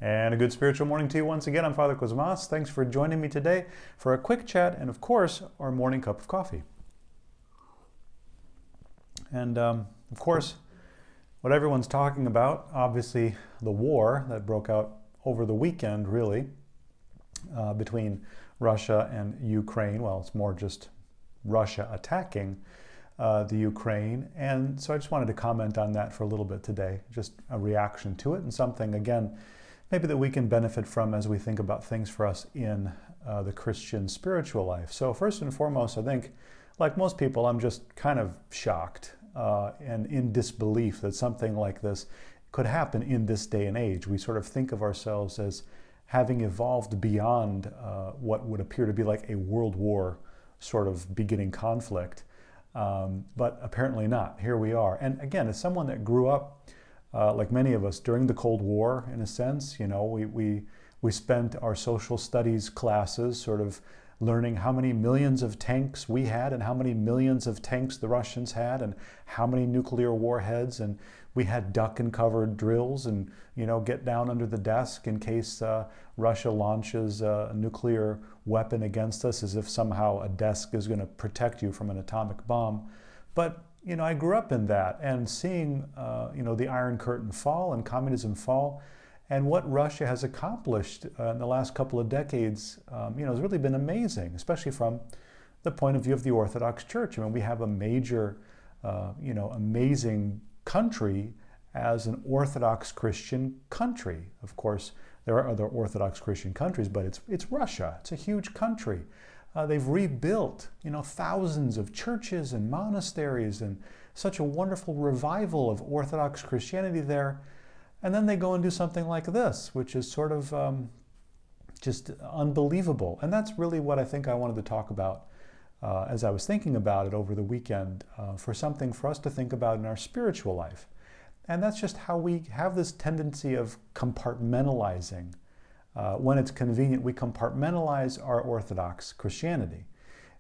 And a good spiritual morning to you once again. I'm Father Cosmas. Thanks for joining me today for a quick chat and, of course, our morning cup of coffee. And, of course, what everyone's talking about, obviously the war that broke out over the weekend, really, between Russia and Ukraine. Well, it's more just Russia attacking the Ukraine. And so I just wanted to comment on that for a little bit today, just a reaction to it and something, again, maybe that we can benefit from as we think about things for us in the Christian spiritual life. So first and foremost, I think, like most people, I'm just kind of shocked and in disbelief that something like this could happen in this day and age. We sort of think of ourselves as having evolved beyond what would appear to be like a world war sort of beginning conflict, but apparently not. Here we are. And again, as someone that grew up like many of us during the Cold War, in a sense, we spent our social studies classes sort of learning how many millions of tanks we had and how many millions of tanks the Russians had and how many nuclear warheads, and we had duck and cover drills and get down under the desk in case Russia launches a nuclear weapon against us, as if somehow a desk is going to protect you from an atomic bomb. But I grew up in that and seeing, the Iron Curtain fall and communism fall, and what Russia has accomplished in the last couple of decades, has really been amazing, especially from the point of view of the Orthodox Church. I mean, we have a major, amazing country as an Orthodox Christian country. Of course, there are other Orthodox Christian countries, but it's Russia. It's a huge country. They've rebuilt, thousands of churches and monasteries and such a wonderful revival of Orthodox Christianity there. And then they go and do something like this, which is sort of just unbelievable. And that's really what I think I wanted to talk about as I was thinking about it over the weekend, for something for us to think about in our spiritual life. And that's just how we have this tendency of compartmentalizing. When it's convenient, we compartmentalize our Orthodox Christianity.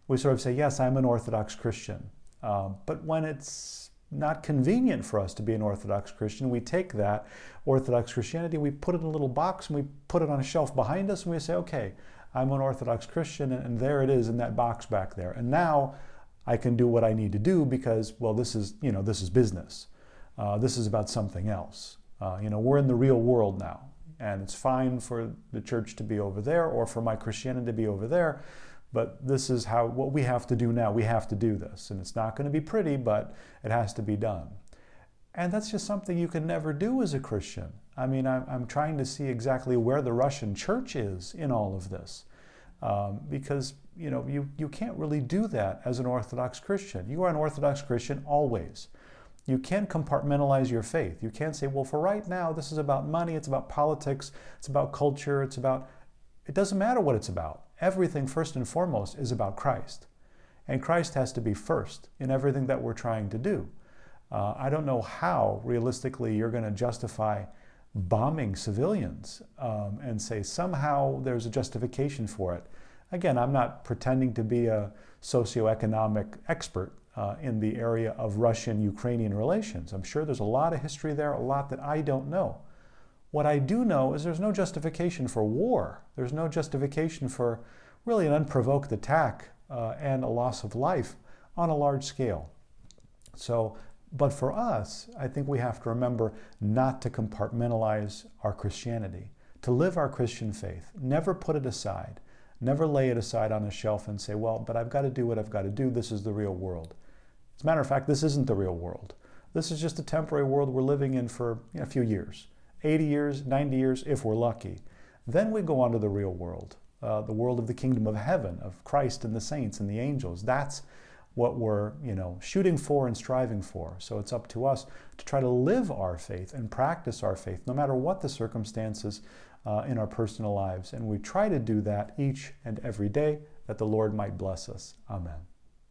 We sort of say, yes, I'm an Orthodox Christian. But when it's not convenient for us to be an Orthodox Christian, we take that Orthodox Christianity, we put it in a little box, and we put it on a shelf behind us, and we say, okay, I'm an Orthodox Christian, and there it is in that box back there. And now I can do what I need to do because, well, this is business. This is about something else. We're in the real world now. And it's fine for the church to be over there or for my Christianity to be over there, but this is what we have to do now. We have to do this. And it's not going to be pretty, but it has to be done. And that's just something you can never do as a Christian. I mean, I'm trying to see exactly where the Russian church is in all of this. Because, you can't really do that as an Orthodox Christian. You are an Orthodox Christian always. You can't compartmentalize your faith. You can't say, well, for right now, this is about money, it's about politics, it's about culture, it doesn't matter what it's about. Everything, first and foremost, is about Christ. And Christ has to be first in everything that we're trying to do. I don't know how, realistically, you're going to justify bombing civilians and say somehow there's a justification for it. Again, I'm not pretending to be a socioeconomic expert in the area of Russian-Ukrainian relations. I'm sure there's a lot of history there, a lot that I don't know. What I do know is there's no justification for war. There's no justification for really an unprovoked attack and a loss of life on a large scale. But for us, I think we have to remember not to compartmentalize our Christianity, to live our Christian faith, never put it aside, never lay it aside on a shelf and say, well, but I've got to do what I've got to do. This is the real world. As a matter of fact, this isn't the real world. This is just a temporary world we're living in for a few years, 80 years, 90 years, if we're lucky. Then we go on to the real world, the world of the kingdom of heaven, of Christ and the saints and the angels. That's what we're shooting for and striving for. So it's up to us to try to live our faith and practice our faith, no matter what the circumstances in our personal lives. And we try to do that each and every day, that the Lord might bless us. Amen.